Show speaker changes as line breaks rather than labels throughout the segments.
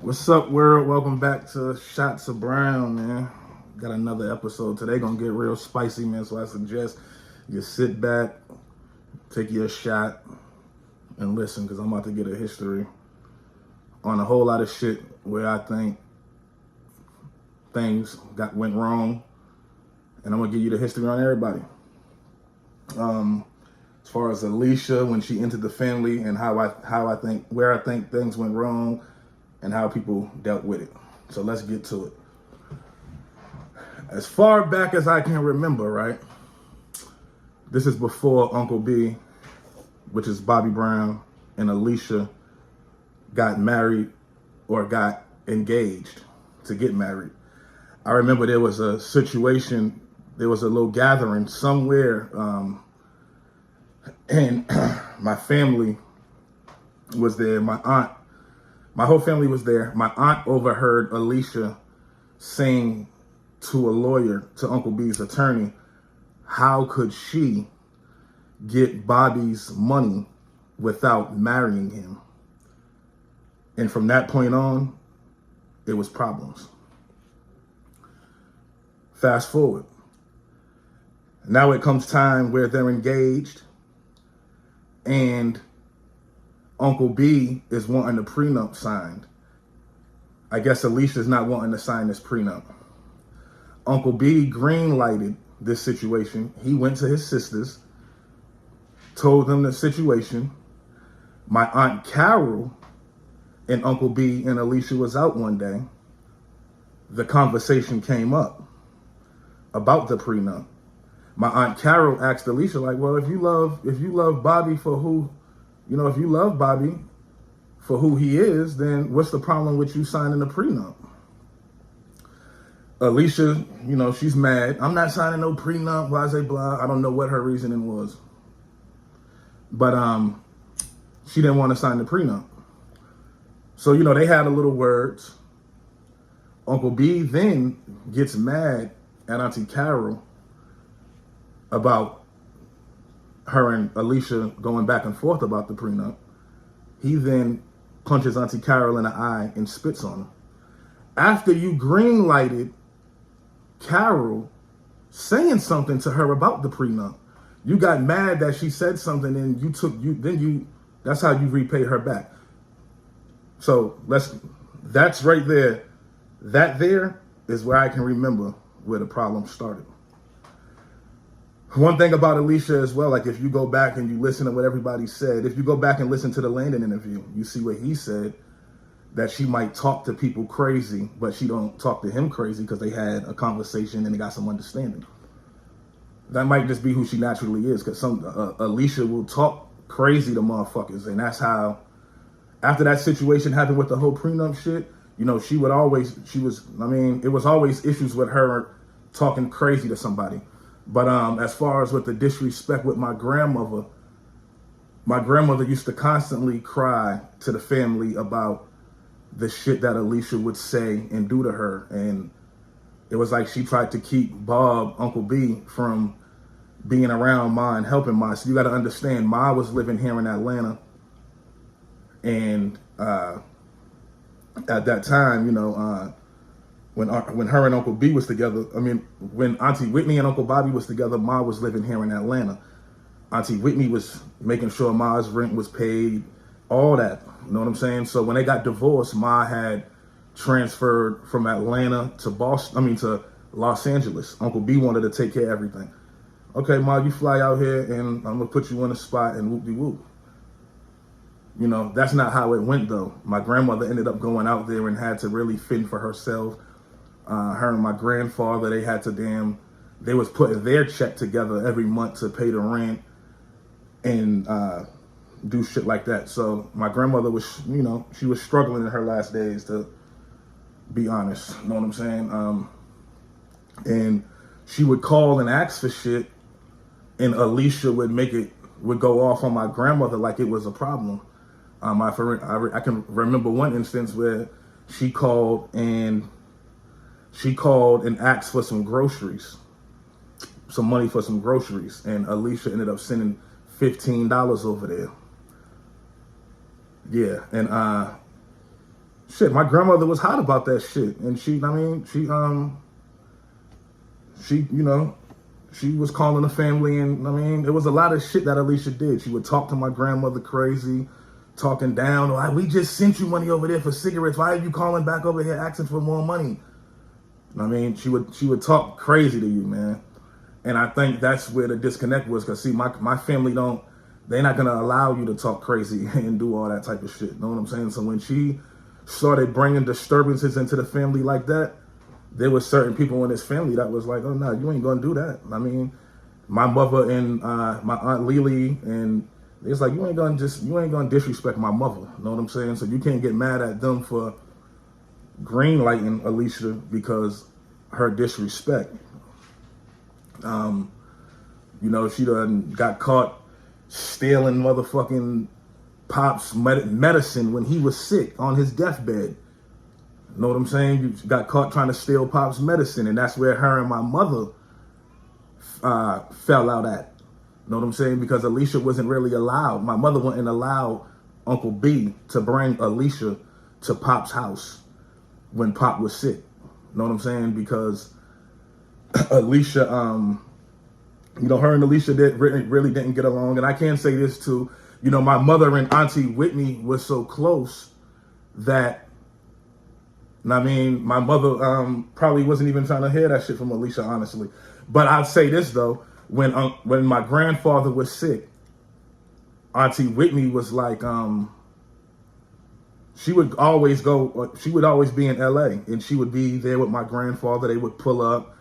What's up, world? Welcome back to Shots of Brown, man. Got another episode today. Gonna get real spicy, man. So I suggest you sit back, take your shot, and listen, because I'm about to get a history on a whole lot of shit where I think things went wrong, and I'm gonna give you the history on everybody. As far as Alicia, when she entered the family, and how I think things went wrong, and how people dealt with it. So let's get to it. As far back as I can remember, right? This is before Uncle B, which is Bobby Brown, and Alicia got married or got engaged to get married. I remember there was a situation, there was a little gathering somewhere, and my family was there. My whole family was there. My aunt overheard Alicia saying to a lawyer, to Uncle B's attorney, how could she get Bobby's money without marrying him? And from that point on, it was problems. Fast forward. Now it comes time where they're engaged, and Uncle B is wanting the prenup signed. I guess Alicia's not wanting to sign this prenup. Uncle B green-lighted this situation. He went to his sisters, told them the situation. My Aunt Carol and Uncle B and Alicia was out one day. The conversation came up about the prenup. My Aunt Carol asked Alicia, like, well, if you love Bobby for who, if you love Bobby for who he is, then what's the problem with you signing the prenup? Alicia, she's mad. I'm not signing no prenup, blah, blah, blah. I don't know what her reasoning was. But she didn't want to sign the prenup. So, they had a little words. Uncle B then gets mad at Auntie Carol about her and Alicia going back and forth about the prenup. He then punches Auntie Carol in the eye and spits on her. After you green-lighted Carol saying something to her about the prenup, you got mad that she said something, and that's how you repay her back. So that's right there. That there is where I can remember where the problem started. One thing about Alicia as well, like if you go back and you listen to what everybody said, if you go back and listen to the Landon interview, you see what he said, that she might talk to people crazy, but she don't talk to him crazy because they had a conversation and they got some understanding. That might just be who she naturally is, because Alicia will talk crazy to motherfuckers, and that's how, after that situation happened with the whole prenup shit, it was always issues with her talking crazy to somebody. But as far as with the disrespect with my grandmother used to constantly cry to the family about the shit that Alicia would say and do to her. And it was like she tried to keep Uncle B, from being around Ma and helping Ma. So you got to understand, Ma was living here in Atlanta. And at that time, when her and Uncle B was together, when Auntie Whitney and Uncle Bobby was together, Ma was living here in Atlanta. Auntie Whitney was making sure Ma's rent was paid, all that. You know what I'm saying? So when they got divorced, Ma had transferred from Atlanta to to Los Angeles. Uncle B wanted to take care of everything. Okay, Ma, you fly out here and I'm gonna put you on the spot and whoop-de-whoop. That's not how it went, though. My grandmother ended up going out there and had to really fend for herself. Her and my grandfather, they was putting their check together every month to pay the rent and do shit like that. So my grandmother was, she was struggling in her last days, to be honest. You know what I'm saying? And she would call and ask for shit, and Alicia would go off on my grandmother like it was a problem. I can remember one instance where she called and asked for some money for some groceries, and Alicia ended up sending $15 over there. Yeah, and shit, my grandmother was hot about that shit. And she, she was calling the family, and it was a lot of shit that Alicia did. She would talk to my grandmother crazy, talking down. Like, we just sent you money over there for cigarettes. Why are you calling back over here asking for more money? She would talk crazy to you, man. And I think that's where the disconnect was. Cause see, my family they're not gonna allow you to talk crazy and do all that type of shit. Know what I'm saying? So when she started bringing disturbances into the family like that, there was certain people in this family that was like, oh no, you ain't gonna do that. My mother and my aunt Lily, and it's like, you ain't gonna disrespect my mother. Know what I'm saying? So you can't get mad at them for greenlighting Alicia because her disrespect. She done got caught stealing motherfucking Pop's medicine when he was sick on his deathbed. Know what I'm saying? You got caught trying to steal Pop's medicine, and that's where her and my mother fell out at. Know what I'm saying? Because Alicia wasn't really allowed. My mother wouldn't allow Uncle B to bring Alicia to Pop's house when Pop was sick. Know what I'm saying? Because Alicia, her and Alicia really didn't get along. And I can say this too, my mother and Auntie Whitney was so close that, my mother probably wasn't even trying to hear that shit from Alicia, honestly. But I'll say this though, when my grandfather was sick, Auntie Whitney was like, she would always be in LA, and she would be there with my grandfather. They would pull up,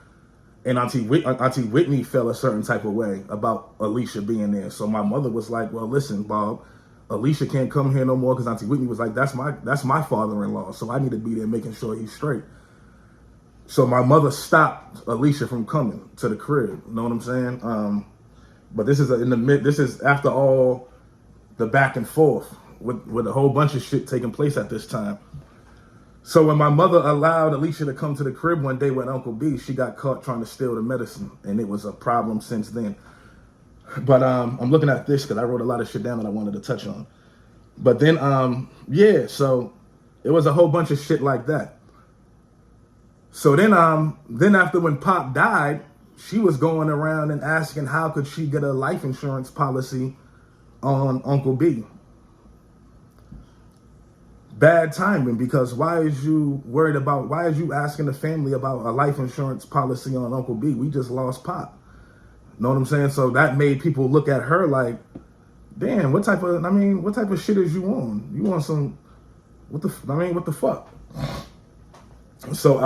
and Auntie Whitney felt a certain type of way about Alicia being there. So my mother was like, well, listen, Bob, Alicia can't come here no more, because Auntie Whitney was like, that's my father-in-law, so I need to be there making sure he's straight. So my mother stopped Alicia from coming to the crib. Know what I'm saying? But this is after all the back and forth with a whole bunch of shit taking place at this time. So when my mother allowed Alicia to come to the crib one day with Uncle B, she got caught trying to steal the medicine, and it was a problem since then. But I'm looking at this because I wrote a lot of shit down that I wanted to touch on. But then, so it was a whole bunch of shit like that. So then after when Pop died, she was going around and asking how could she get a life insurance policy on Uncle B. Bad timing, because why is you asking the family about a life insurance policy on Uncle B? We just lost Pop. Know what I'm saying? So that made people look at her like, damn, what type of shit is you on? You want some, what the fuck? So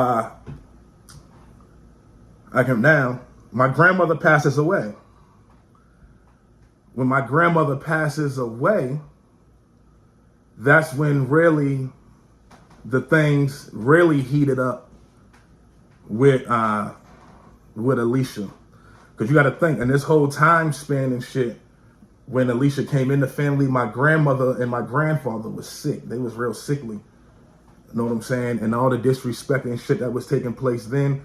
my grandmother passes away. When my grandmother passes away, that's when really the things really heated up with Alicia. Because you got to think, in this whole time span and shit, when Alicia came in the family, my grandmother and my grandfather was sick. They was real sickly. Know what I'm saying? And all the disrespect and shit that was taking place then,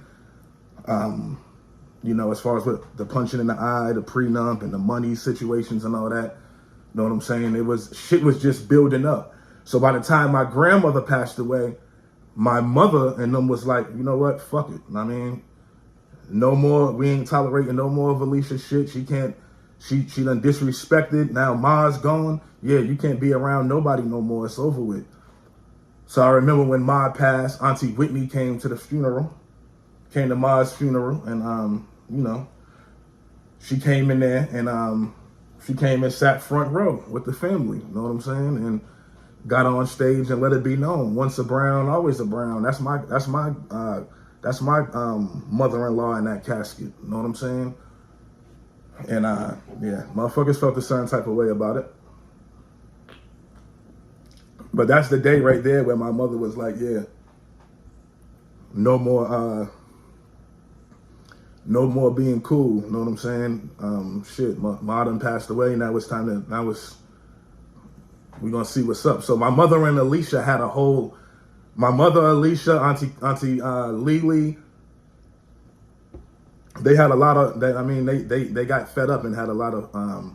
as far as with the punching in the eye, the prenup, and the money situations and all that. Know what I'm saying? Shit was just building up. So by the time my grandmother passed away, my mother and them was like, you know what? Fuck it. No more. We ain't tolerating no more of Alicia's shit. She done disrespected. Now Ma's gone. Yeah, you can't be around nobody no more. It's over with. So I remember when Ma passed, Auntie Whitney came to Ma's funeral, and she came in there, and she came and sat front row with the family. Know what I'm saying? And got on stage and let it be known: once a Brown, always a Brown. That's my mother-in-law in that casket. Know what I'm saying? And motherfuckers felt a certain type of way about it. But that's the day right there where my mother was like, yeah, no more being cool. Know what I'm saying? Shit, Ma done passed away. Now it's time to, we're going to see what's up. So my mother and Alicia had Alicia, Auntie Lily, they had a lot of, they got fed up and had a lot of,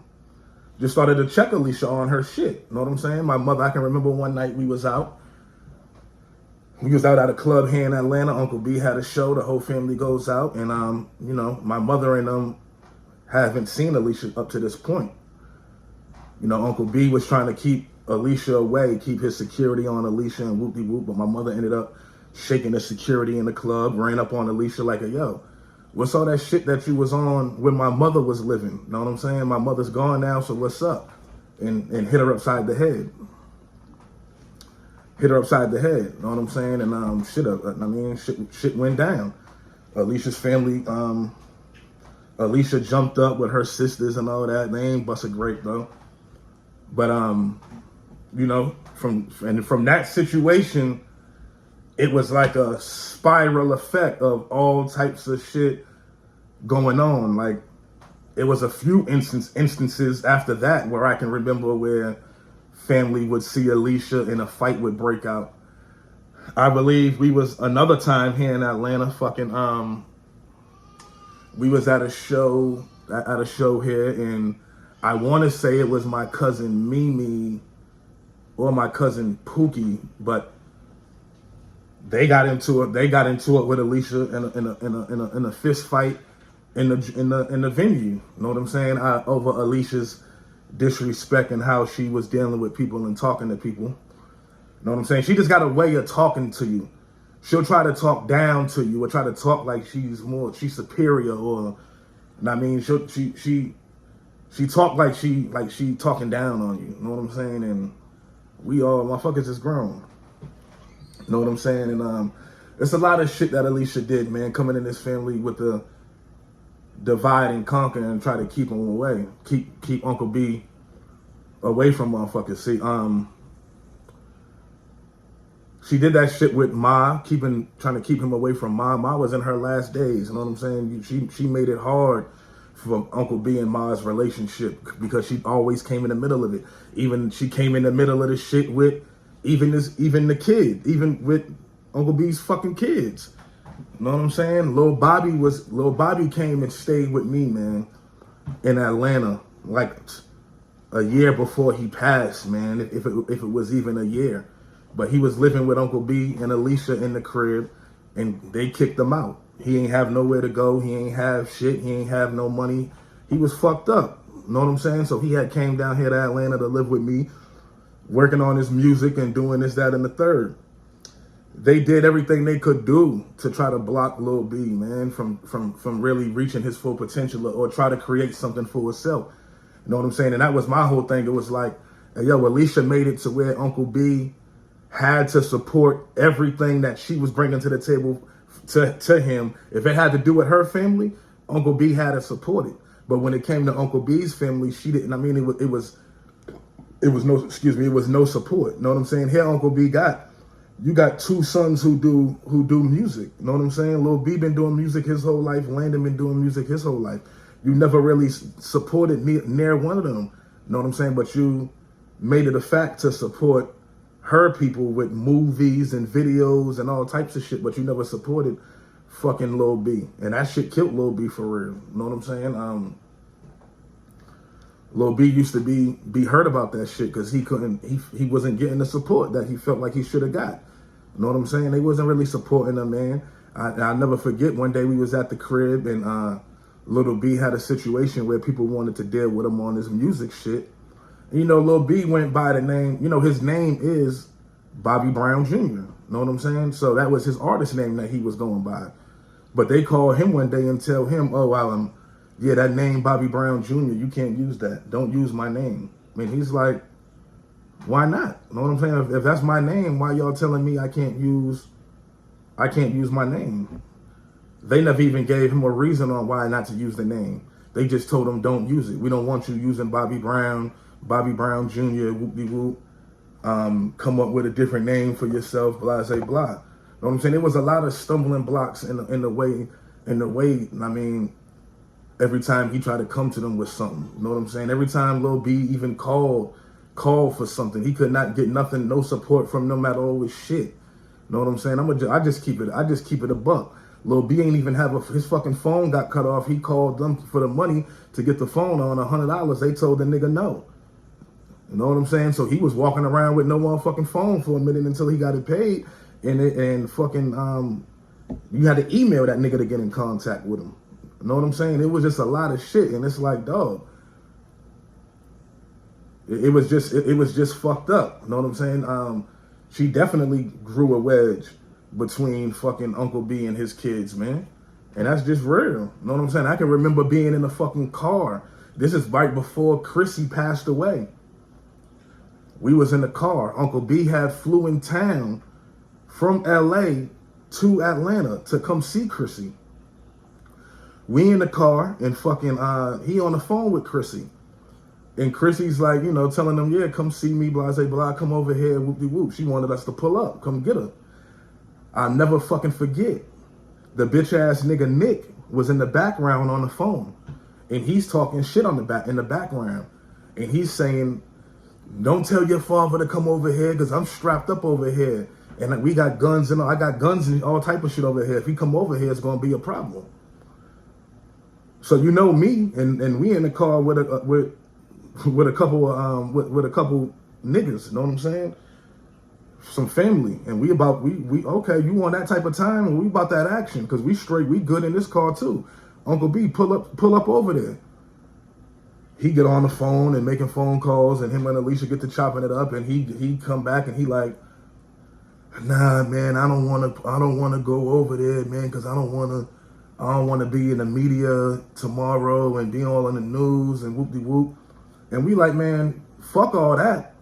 just started to check Alicia on her shit. Know what I'm saying? My mother, I can remember one night we was out, We was out at a club here in Atlanta. Uncle B had a show. The whole family goes out, and you know, my mother and haven't seen Alicia up to this point. You know, Uncle B was trying to keep Alicia away, keep his security on Alicia and whoop-de-whoop, but my mother ended up shaking the security in the club, ran up on Alicia like, yo, what's all that shit that you was on when my mother was living? You know what I'm saying? My mother's gone now, so what's up? And hit her upside the head. Hit her upside the head, you know what I'm saying? And shit went down. Alicia's family, Alicia jumped up with her sisters and all that. They ain't bust a grape though. But you know, from that situation, it was like a spiral effect of all types of shit going on. Like, it was a few instances after that where I can remember where family would see Alicia and a fight would break out. I believe we was another time here in Atlanta, we was at a show here, and I want to say it was my cousin Mimi or my cousin Pookie, but they got into it with Alicia in a fist fight in the venue. You know what I'm saying? Over Alicia's disrespect and how she was dealing with people and talking to people. You know what I'm saying? She just got a way of talking to you. She'll try to talk down to you or try to talk like she's superior, or I mean, she talk like she talking down on you. You know what I'm saying? And we all motherfuckers is grown. You know what I'm saying? And it's a lot of shit that Alicia did, man, coming in this family with the divide and conquer and try to keep him away, keep Uncle B away from motherfuckers. See, she did that shit with Ma, trying to keep him away from Ma. Ma was in her last days, you know what I'm saying? She made it hard for Uncle B and Ma's relationship because she always came in the middle of it. Even she came in the middle of the shit with even with Uncle B's fucking kids. You know what I'm saying? Lil Bobby came and stayed with me, man, in Atlanta, like a year before he passed, man, if it was even a year. But he was living with Uncle B and Alicia in the crib, and they kicked him out. He ain't have nowhere to go. He ain't have shit. He ain't have no money. He was fucked up. You know what I'm saying? So he had came down here to Atlanta to live with me, working on his music and doing this, that, and the third. They did everything they could do to try to block Lil B, man, from really reaching his full potential or try to create something for himself. You know what I'm saying? And that was my whole thing. It was like, yo, Alicia made it to where Uncle B had to support everything that she was bringing to the table to him. If it had to do with her family, Uncle B had to support it. But when it came to Uncle B's family, she didn't. I mean, it was no support. You know what I'm saying? Here, Uncle B you got two sons who do music. You know what I'm saying? Lil B been doing music his whole life. Landon been doing music his whole life. You never really supported near one of them. You know what I'm saying? But you made it a fact to support her people with movies and videos and all types of shit, but you never supported fucking Lil B. And that shit killed Lil B for real. You know what I'm saying? Lil B used to be hurt about that shit because he wasn't getting the support that he felt like he should have got. You know what I'm saying? They wasn't really supporting him, man. I'll never forget one day we was at the crib and Lil B had a situation where people wanted to deal with him on his music shit. You know, Lil B went by the name, you know, his name is Bobby Brown Jr. You know what I'm saying? So that was his artist name that he was going by. But they called him one day and tell him, oh, well, yeah, that name Bobby Brown Jr., you can't use that. Don't use my name. I mean, he's like, why not? You know what I'm saying? If that's my name, why y'all telling me I can't use my name? They never even gave him a reason on why not to use the name. They just told him, don't use it. We don't want you using Bobby Brown Jr., whoop-de-whoop, come up with a different name for yourself, blah, blah, blah. You know what I'm saying? There was a lot of stumbling blocks in the way, I mean, every time he tried to come to them with something. You know what I'm saying? Every time Lil B even called for something, he could not get nothing, no support from them at all with shit. You know what I'm saying? I just keep it a buck. Lil B ain't even have his fucking phone got cut off. He called them for the money to get the phone on $100. They told the nigga no. You know what I'm saying? So he was walking around with no motherfucking phone for a minute until he got it paid. and fucking you had to email that nigga to get in contact with him. You know what I'm saying? It was just a lot of shit, and it's like, dog, it was just fucked up. You know what I'm saying? She definitely grew a wedge between fucking Uncle B and his kids, man. And that's just real. You know what I'm saying? I can remember being in a fucking car. This is right before Chrissy passed away. We was in the car. Uncle B had flew in town from LA to Atlanta to come see Chrissy. We in the car and fucking he on the phone with Chrissy. And Chrissy's like, you know, telling them, yeah, come see me, blah, blah, come over here, whoop-de-whoop. She wanted us to pull up, come get her. I'll never fucking forget. The bitch-ass nigga Nick was in the background on the phone. And he's talking shit in the background. And he's saying, don't tell your father to come over here because I'm strapped up over here. And we got guns and I got guns and all type of shit over here. If he come over here, it's going to be a problem. So you know me, and we in the car with a couple niggas, you know what I'm saying? Some family, and we okay, you want that type of time, and we about that action, because we straight, we good in this car too. Uncle B pull up over there. He get on the phone and making phone calls, and him and Alicia get to chopping it up, and he come back and he like, nah man, I don't wanna go over there, man, because I don't wanna be in the media tomorrow and be all in the news and whoop-de-whoop. And we like, man, fuck all that.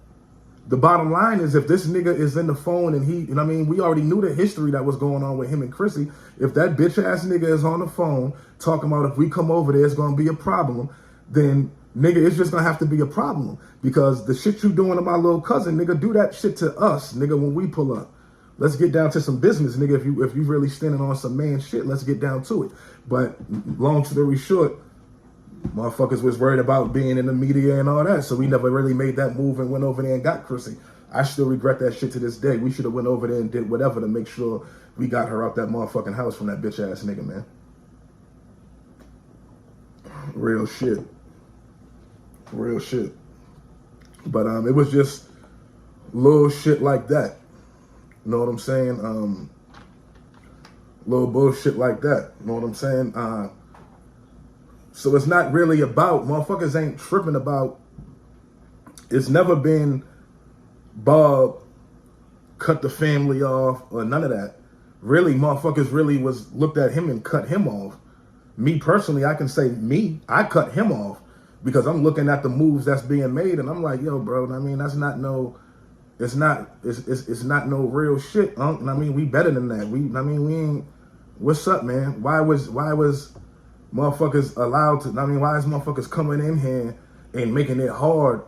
The bottom line is, if this nigga is in the phone and you know what I mean, we already knew the history that was going on with him and Chrissy. If that bitch ass nigga is on the phone talking about if we come over there, it's gonna be a problem, then nigga, it's just gonna have to be a problem. Because the shit you doing to my little cousin, nigga, do that shit to us, nigga, when we pull up. Let's get down to some business, nigga. If you really standing on some man shit, let's get down to it. But long story short, motherfuckers was worried about being in the media and all that, so we never really made that move and went over there and got Chrissy. I still regret that shit to this day. We should have went over there and did whatever to make sure we got her out that motherfucking house from that bitch ass nigga, man. Real shit. Real shit. But it was just little shit like that. You know what I'm saying? Little bullshit like that. You know what I'm saying? So it's not really about, motherfuckers ain't tripping about, it's never been Bob cut the family off or none of that. Really, motherfuckers really was looked at him and cut him off. Me personally, I can say I cut him off because I'm looking at the moves that's being made and I'm like, yo, bro, I mean, that's not no, it's not no real shit, I mean, we better than that. We ain't, what's up, man? Why was motherfuckers allowed to, why is motherfuckers coming in here and making it hard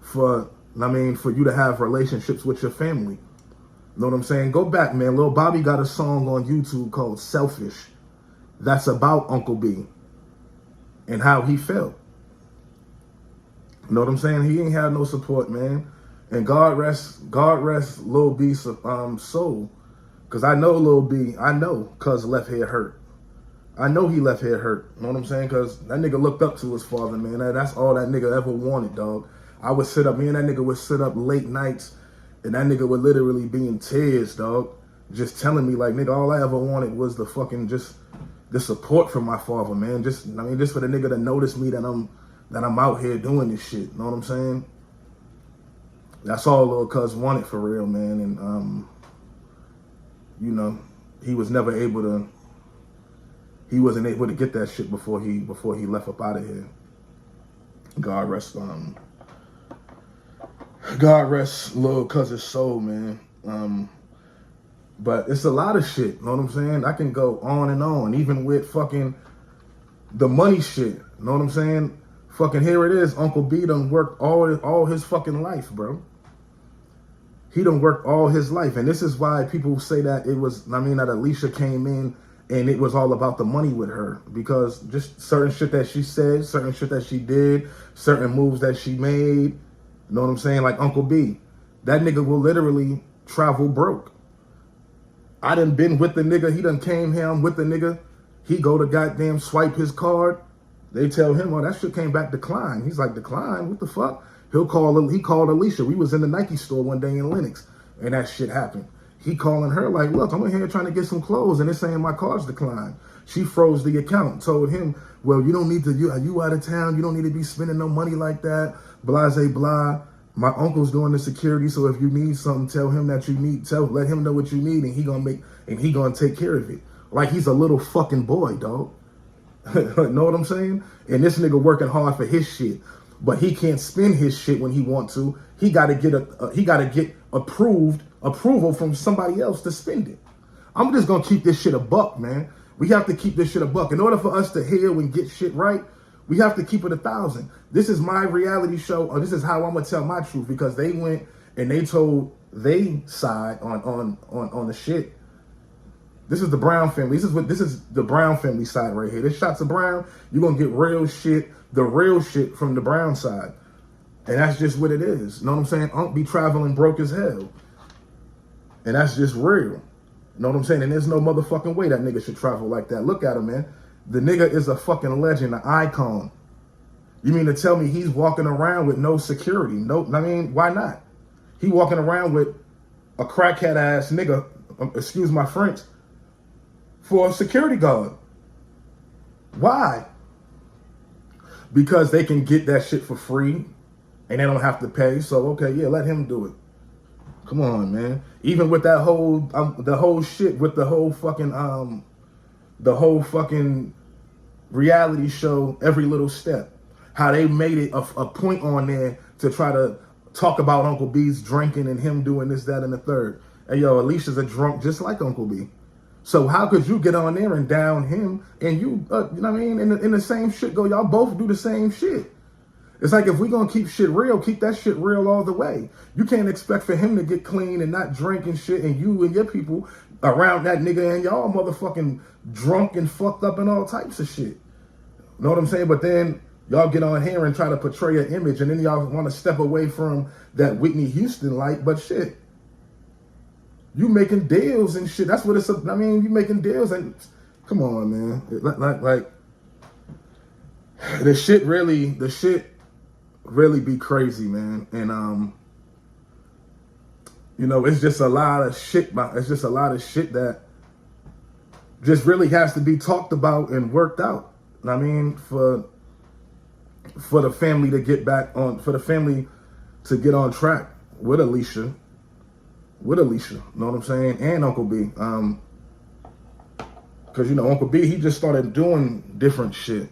for you to have relationships with your family? You know what I'm saying? Go back, man. Lil Bobby got a song on YouTube called Selfish that's about Uncle B and how he felt. You know what I'm saying? He ain't had no support, man. And God rest Lil B's soul. Because I know Lil B, I know cuz left head hurt. I know he left head hurt. You know what I'm saying? Because that nigga looked up to his father, man. That's all that nigga ever wanted, dog. Me and that nigga would sit up late nights, and that nigga would literally be in tears, dog. Just telling me, like, nigga, all I ever wanted was the fucking, just the support from my father, man. Just for the nigga to notice me that I'm out here doing this shit. You know what I'm saying? That's all little cuz wanted for real, man. And, you know, he wasn't able to get that shit before he left up out of here. God rest little cousin's soul, man. But it's a lot of shit, you know what I'm saying? I can go on and on, even with fucking the money shit, you know what I'm saying? Fucking here it is, Uncle B done worked all his fucking life, bro. He done worked all his life, and this is why people say that it was, that Alicia came in and it was all about the money with her, because just certain shit that she said, certain shit that she did, certain moves that she made, you know what I'm saying? Like Uncle B, that nigga will literally travel broke. I done been with the nigga, he done came here, I'm with the nigga, he go to goddamn swipe his card, they tell him, oh, that shit came back decline. He's like, decline? What the fuck? He called Alicia. We was in the Nike store one day in Lenox, and that shit happened. he calling her like, look, I'm in here trying to get some clothes and it's saying my card's declined. She froze the account, told him, well, you don't need to, you out of town, you don't need to be spending no money like that, blase blah. My uncle's doing the security, so if you need something, tell him that you need, let him know what you need, and he gonna take care of it. Like he's a little fucking boy, dog. Know what I'm saying? And this nigga working hard for his shit, but he can't spend his shit when he want to. He gotta get approval from somebody else to spend it. I'm just gonna keep this shit a buck, man. We have to keep this shit a buck. In order for us to heal and get shit right, we have to keep it 1,000. This is my reality show, or this is how I'm gonna tell my truth, because they went and they told they side on the shit. This is the Brown family. This is the Brown family side right here. This shots of Brown, you're gonna get real shit, the real shit from the Brown side. And that's just what it is. You know what I'm saying? Unc be traveling broke as hell. And that's just real. You know what I'm saying? And there's no motherfucking way that nigga should travel like that. Look at him, man. The nigga is a fucking legend, an icon. You mean to tell me he's walking around with no security? No, I mean, why not? He walking around with a crackhead ass nigga, excuse my French, for a security guard. Why? Because they can get that shit for free and they don't have to pay. So, okay, yeah, let him do it. Come on, man. Even with that whole, the whole shit with the whole fucking reality show, Every Little Step. How they made it a point on there to try to talk about Uncle B's drinking and him doing this, that, and the third. And yo, Alicia's a drunk just like Uncle B. So how could you get on there and down him and you know what I mean? In the same shit go, y'all both do the same shit. It's like, if we gonna keep shit real, keep that shit real all the way. You can't expect for him to get clean and not drink and shit, and you and your people around that nigga and y'all motherfucking drunk and fucked up and all types of shit. Know what I'm saying? But then y'all get on here and try to portray an image, and then y'all want to step away from that Whitney Houston light. But shit, you making deals and shit. That's what it's. I mean, you making deals and come on, man. Like the shit really be crazy, man. And you know, it's just a lot of shit. It's just a lot of shit that just really has to be talked about and worked out. I mean, for the family to get back on, for the family to get on track with Alicia, you know what I'm saying? And Uncle B. Cause you know, Uncle B, he just started doing different shit.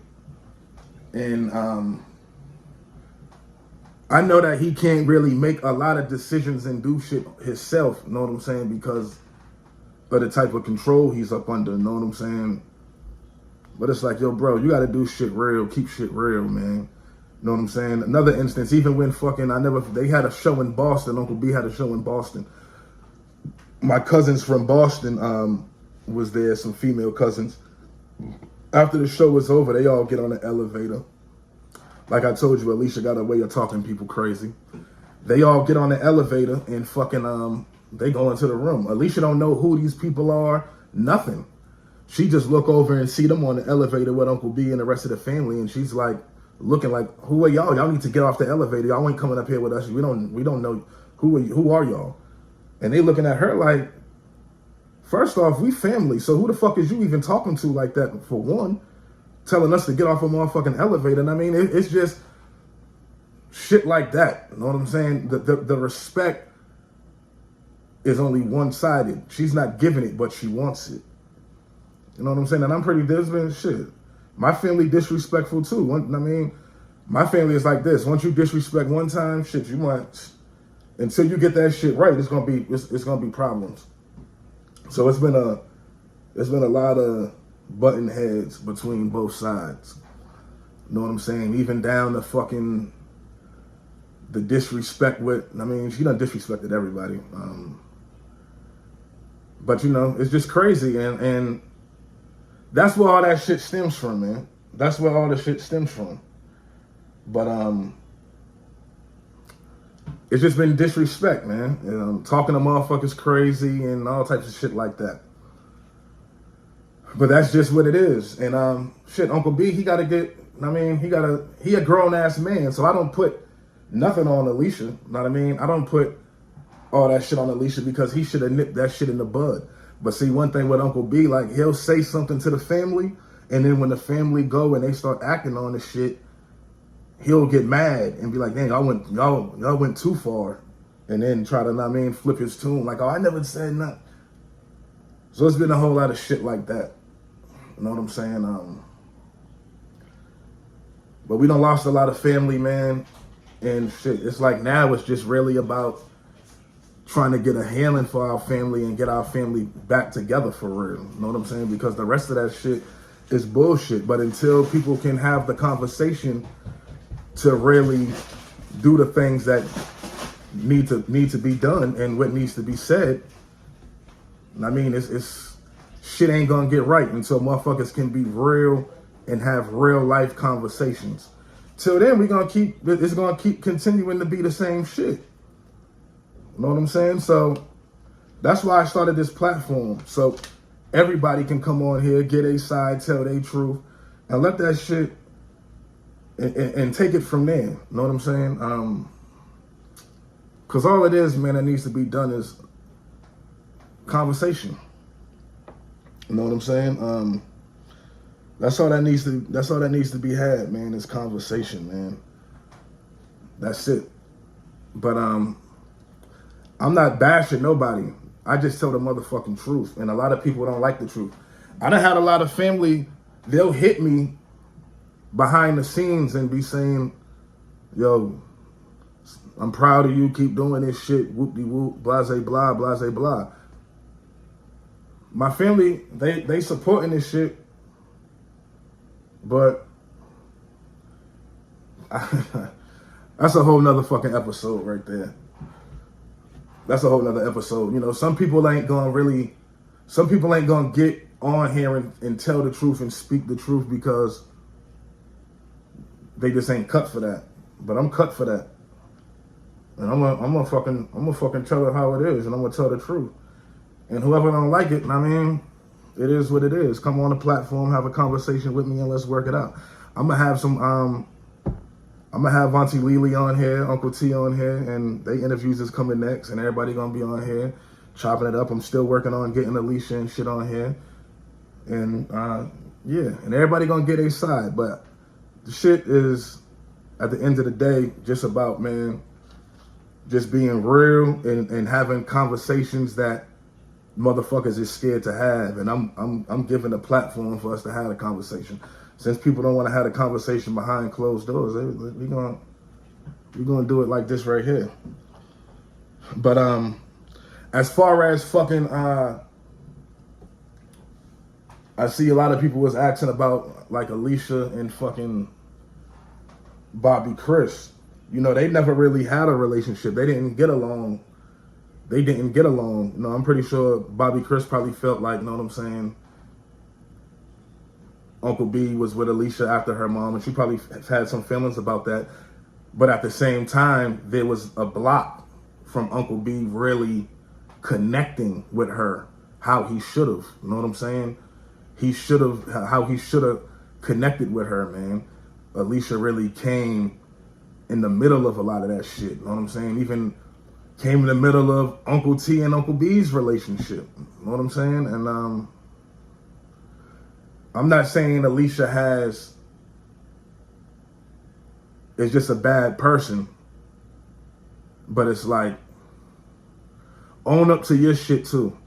And I know that he can't really make a lot of decisions and do shit himself, you know what I'm saying? Because of the type of control he's up under, you know what I'm saying? But it's like, yo, bro, you gotta do shit real, keep shit real, man. You know what I'm saying? Another instance, even when they had a show in Boston, Uncle B had a show in Boston. My cousins from Boston was there, some female cousins. After the show was over, they all get on the elevator. Like I told you, Alicia got a way of talking people crazy. They all get on the elevator and fucking, they go into the room. Alicia don't know who these people are, nothing. She just look over and see them on the elevator with Uncle B and the rest of the family, and she's like, looking like, who are y'all? Y'all need to get off the elevator. Y'all ain't coming up here with us. We don't know who are y'all? And they looking at her like, first off, we family. So who the fuck is you even talking to like that, for one? Telling us to get off a motherfucking elevator. And I mean, it's just shit like that. You know what I'm saying? The respect is only one-sided. She's not giving it, but she wants it. You know what I'm saying? And there's been shit. My family disrespectful too. I mean, my family is like this. Once you disrespect one time, shit, you want, until you get that shit right, it's gonna be problems. So it's been a lot of button heads between both sides. You know what I'm saying? Even down to fucking the disrespect with, I mean, she done disrespected everybody. But you know, it's just crazy, and that's where all that shit stems from, man. That's where all the shit stems from. But it's just been disrespect, man. Talking to motherfuckers crazy and all types of shit like that. But that's just what it is. And shit, Uncle B, he a grown ass man, so I don't put nothing on Alicia. You know what I mean? I don't put all that shit on Alicia because he should have nipped that shit in the bud. But see, one thing with Uncle B, like, he'll say something to the family, and then when the family go and they start acting on the shit, he'll get mad and be like, dang, y'all went too far. And then try to, flip his tune. Like, oh, I never said nothing. So it's been a whole lot of shit like that. You know what I'm saying? But we done lost a lot of family, man. And shit, it's like now it's just really about trying to get a healing for our family and get our family back together for real. You know what I'm saying? Because the rest of that shit is bullshit. But until people can have the conversation to really do the things that need to be done and what needs to be said, it's shit ain't gonna get right until motherfuckers can be real and have real life conversations. Till then, it's gonna keep continuing to be the same shit. You know what I'm saying? So that's why I started this platform. So everybody can come on here, get a side, tell their truth, and let that shit and take it from there. You know what I'm saying? Because all it is, man, that needs to be done is conversation. You know what I'm saying? That's all that needs to be had, man, is conversation, man. That's it. But I'm not bashing nobody. I just tell the motherfucking truth. And a lot of people don't like the truth. I done had a lot of family, they'll hit me behind the scenes and be saying, yo, I'm proud of you, keep doing this shit, whoop-de-whoop, blase blah, blase blah. My family, they supporting this shit, but that's a whole nother fucking episode right there. That's a whole nother episode. You know, some people ain't gonna get on here and tell the truth and speak the truth because they just ain't cut for that. But I'm cut for that. And I'm gonna fucking tell it how it is, and I'm gonna tell the truth. And whoever don't like it, it is what it is. Come on the platform, have a conversation with me, and let's work it out. I'm gonna have Auntie Lily on here, Uncle T on here, and they interviews is coming next, and everybody gonna be on here chopping it up. I'm still working on getting Alicia and shit on here, and and everybody gonna get a side. But the shit is, at the end of the day, just about, man, just being real and having conversations that motherfuckers is scared to have. And I'm giving a platform for us to have a conversation. Since people don't want to have a conversation behind closed doors, we're gonna do it like this right here. But as far as fucking I see a lot of people was asking about like Alicia and fucking Bobby Chris. You know, they never really had a relationship. They didn't get along. You know, I'm pretty sure Bobby Chris probably felt like, you know what I'm saying, Uncle B was with Alicia after her mom, and she probably had some feelings about that. But at the same time, there was a block from Uncle B really connecting with her how he should have. You know what I'm saying? How he should have connected with her, man. Alicia really came in the middle of a lot of that shit. You know what I'm saying? Even came in the middle of Uncle T and Uncle B's relationship. You know what I'm saying? And I'm not saying Alicia is just a bad person, but it's like, own up to your shit too.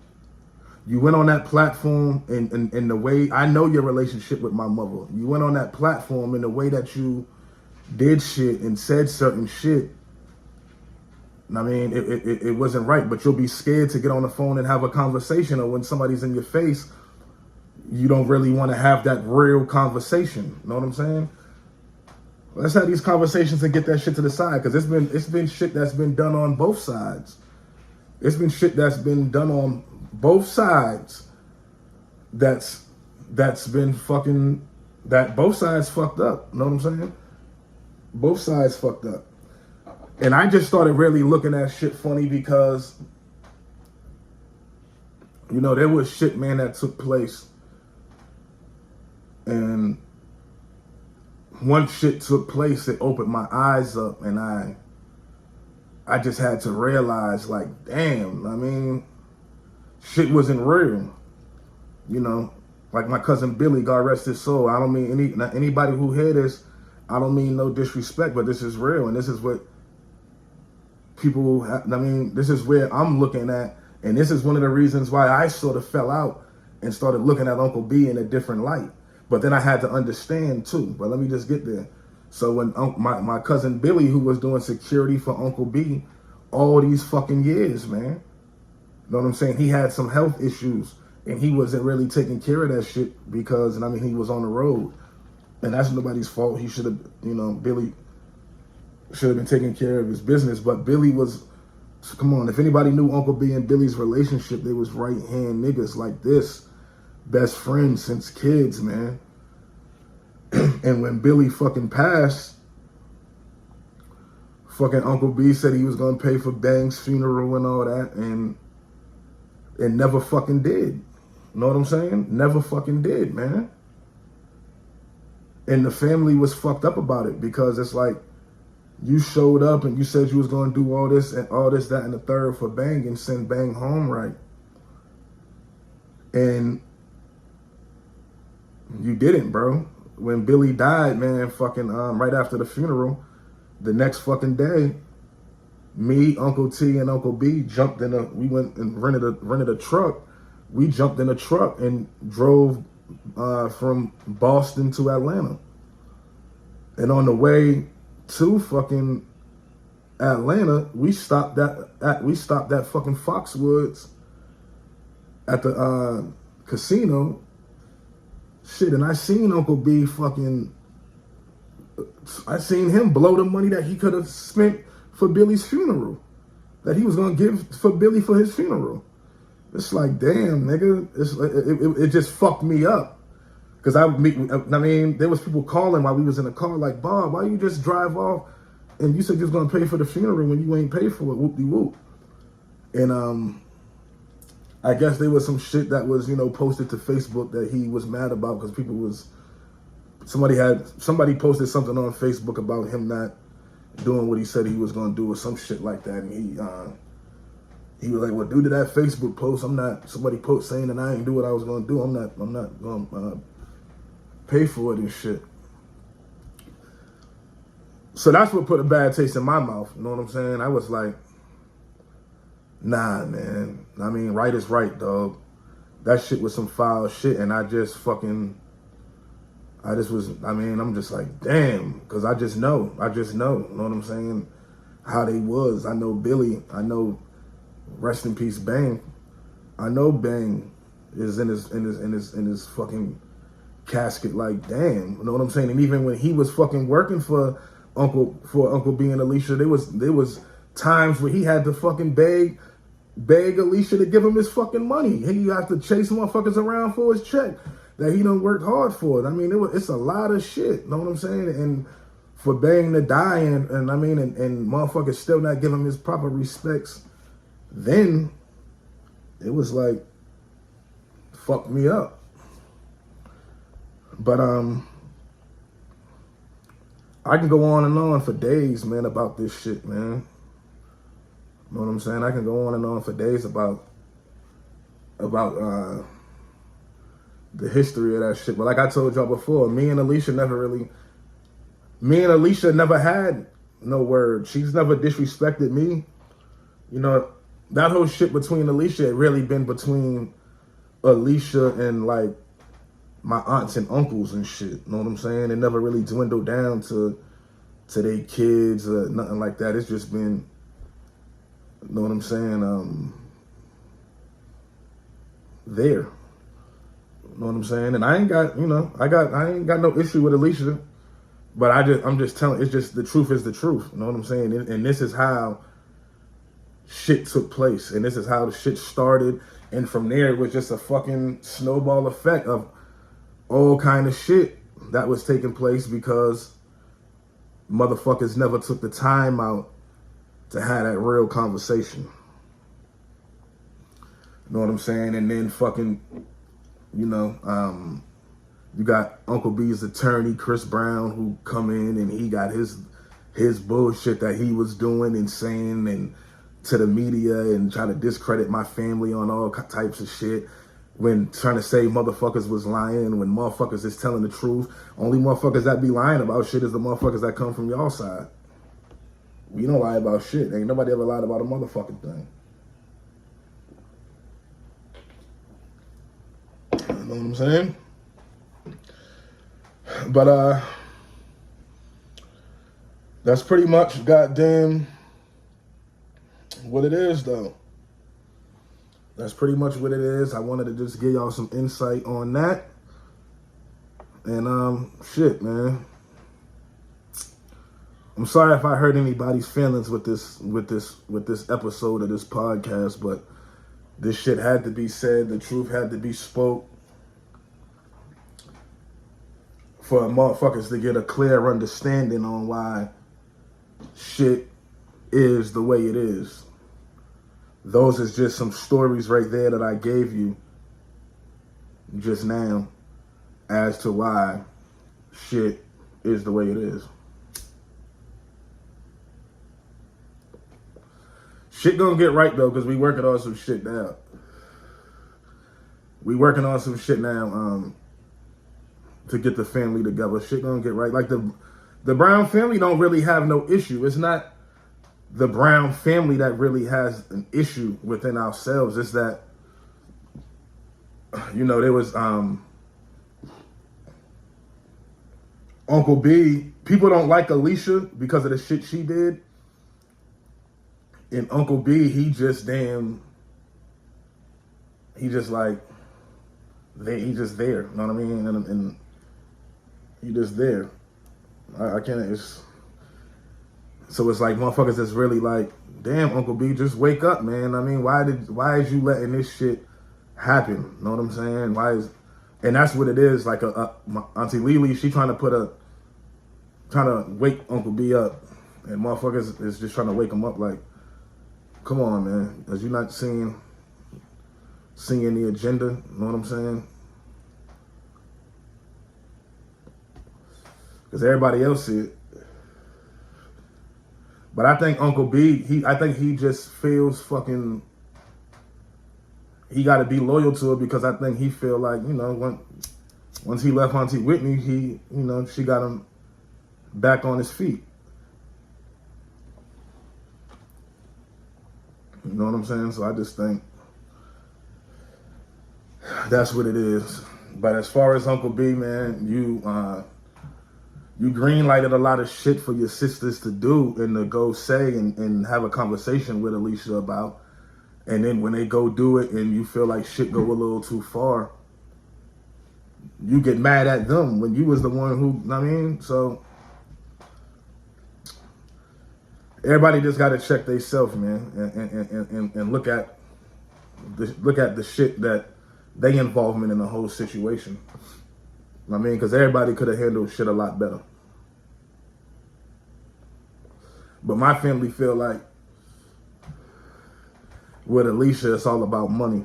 You went on that platform in the way, I know your relationship with my mother. You went on that platform in the way that you did shit and said certain shit. It wasn't right, but you'll be scared to get on the phone and have a conversation, or when somebody's in your face, you don't really want to have that real conversation. You know what I'm saying? Let's have these conversations and get that shit to the side, because it's been shit that's been done on both sides. It's been shit that's been done on both sides that's been fucking, that both sides fucked up. You know what I'm saying? Both sides fucked up. And I just started really looking at shit funny because, you know, there was shit, man, that took place. And once shit took place, it opened my eyes up, and I I just had to realize, like, damn, I mean, shit wasn't real. You know, like my cousin Billy, God rest his soul. I don't mean anybody who hear this, I don't mean no disrespect, but this is real. And this is what people, this is where I'm looking at. And this is one of the reasons why I sort of fell out and started looking at Uncle B in a different light. But then I had to understand too. But let me just get there. So when my cousin Billy, who was doing security for Uncle B all these fucking years, man, you know what I'm saying? He had some health issues and he wasn't really taking care of that shit because, he was on the road. And that's nobody's fault. He should have, Billy should have been taking care of his business. But Billy was, come on, if anybody knew Uncle B and Billy's relationship, they was right-hand niggas like this. Best friends since kids, man. And when Billy fucking passed, fucking Uncle B said he was gonna pay for Bang's funeral and all that, and never fucking did. You know what I'm saying? Never fucking did, man. And the family was fucked up about it because it's like, you showed up and you said you was gonna do all this, that, and the third for Bang and send Bang home right. And you didn't, bro. When Billy died, man, fucking right after the funeral, the next fucking day, me, Uncle T, and Uncle B jumped in we went and rented a truck. We jumped in a truck and drove from Boston to Atlanta. And on the way to fucking Atlanta, we stopped at fucking Foxwoods at the casino. Shit, and I seen Uncle B I seen him blow the money that he could have spent for Billy's funeral, that he was gonna give for Billy for his funeral. It's like, damn, nigga, it just fucked me up. Cause there was people calling while we was in the car, like, Bob, why you just drive off and you said you was gonna pay for the funeral when you ain't paid for it, whoop-de-whoop. And I guess there was some shit that was, posted to Facebook that he was mad about because somebody posted something on Facebook about him not doing what he said he was gonna do or some shit like that. And he was like, well, due to that Facebook post, somebody post saying that I ain't do what I was gonna do. I'm not gonna pay for it and shit. So that's what put a bad taste in my mouth. You know what I'm saying? I was like, nah, man. Right is right, dog. That shit was some foul shit, and I'm just like, damn, because I just know, you know what I'm saying, how they was. I know Billy, I know, rest in peace, Bang. I know Bang is in his fucking casket, like, damn, you know what I'm saying? And even when he was fucking working for Uncle B and Alicia, there was times where he had to fucking beg Alicia to give him his fucking money. He had to chase motherfuckers around for his check that he done worked hard for. It's a lot of shit, you know what I'm saying? And for Bang to die and motherfuckers still not give him his proper respects, then it was like, fuck me up. But I can go on and on for days, man, about this shit, man. You know what I'm saying? I can go on and on for days about the history of that shit. But like I told y'all before, me and Alicia never had no word. She's never disrespected me. That whole shit between Alicia had really been between Alicia and like my aunts and uncles and shit. You know what I'm saying? It never really dwindled down to their kids or nothing like that. It's just been, you know what I'm saying, there. You know what I'm saying? And I ain't got no issue with Alicia, but I'm just telling, it's just, the truth is the truth. You know what I'm saying? And this is how shit took place. And this is how the shit started. And from there, it was just a fucking snowball effect of all kind of shit that was taking place because motherfuckers never took the time out to have that real conversation. You know what I'm saying? And then fucking, you got Uncle B's attorney, Chris Brown, who come in and he got his his bullshit that he was doing and saying and to the media and try to discredit my family on all types of shit, when trying to say motherfuckers was lying, when motherfuckers is telling the truth. Only motherfuckers that be lying about shit is the motherfuckers that come from y'all side. We don't lie about shit. Ain't nobody ever lied about a motherfucking thing. You know what I'm saying? But that's pretty much goddamn what it is, though. That's pretty much what it is. I wanted to just give y'all some insight on that. And shit, man. I'm sorry if I hurt anybody's feelings with this episode of this podcast, but this shit had to be said. The truth had to be spoke for motherfuckers to get a clear understanding on why shit is the way it is. Those is just some stories right there that I gave you just now as to why shit is the way it is. Shit gonna get right though, because we working on some shit now. We working on some shit now to get the family together. Shit gonna get right. Like the Brown family don't really have no issue. It's not the Brown family that really has an issue within ourselves. It's that, you know, there was Uncle B. People don't like Alicia because of the shit she did. And Uncle B, he just like, he just there. You know what I mean? And he just there. I can't, so it's like motherfuckers that's really like, damn, Uncle B, just wake up, man. I mean, why is you letting this shit happen? You know what I'm saying? And that's what it is. Like my Auntie Lily, she trying to wake Uncle B up, and motherfuckers is just trying to wake him up. Like, come on, man, cause you not seeing the agenda. You know what I'm saying? Cause everybody else see it. But I think Uncle B, I think he just feels fucking, he got to be loyal to it, because I think he feel like, you know, once he left Auntie Whitney, she got him back on his feet. You know what I'm saying? So I just think that's what it is. But as far as Uncle B, man, you green-lighted a lot of shit for your sisters to do and to go say and have a conversation with Alicia about. And then when they go do it and you feel like shit go a little too far, you get mad at them when you was the one who, I mean, so everybody just got to check themselves, man, and look at the shit that they involvement in the whole situation. I mean, because everybody could have handled shit a lot better. But my family feel like with Alicia, it's all about money.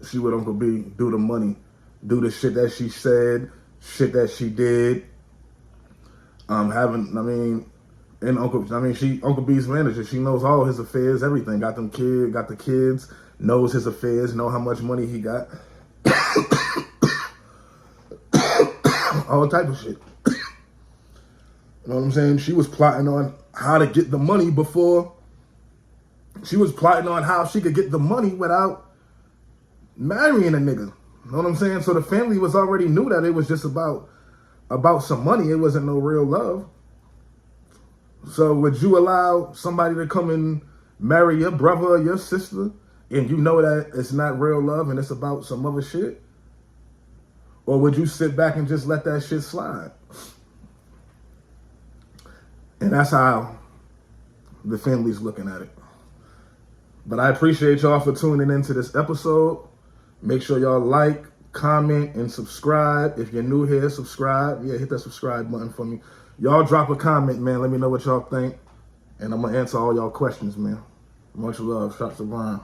She with Uncle B, do the money. Do the shit that she said, shit that she did. Uncle B's manager, she knows all his affairs, everything. Got the kids, knows his affairs, know how much money he got. All type of shit. You know what I'm saying? She was plotting on how to get the money before. She was plotting on how she could get the money without marrying a nigga. You know what I'm saying? So the family was already knew that it was just about some money. It wasn't no real love. So would you allow somebody to come and marry your brother or your sister, and you know that it's not real love and it's about some other shit? Or would you sit back and just let that shit slide? And that's how the family's looking at it. But I appreciate y'all for tuning into this episode. Make sure y'all like, comment, and subscribe. If you're new here, subscribe. Yeah, hit that subscribe button for me. Y'all drop a comment, man. Let me know what y'all think. And I'm going to answer all y'all questions, man. Much love. Shots to Brian.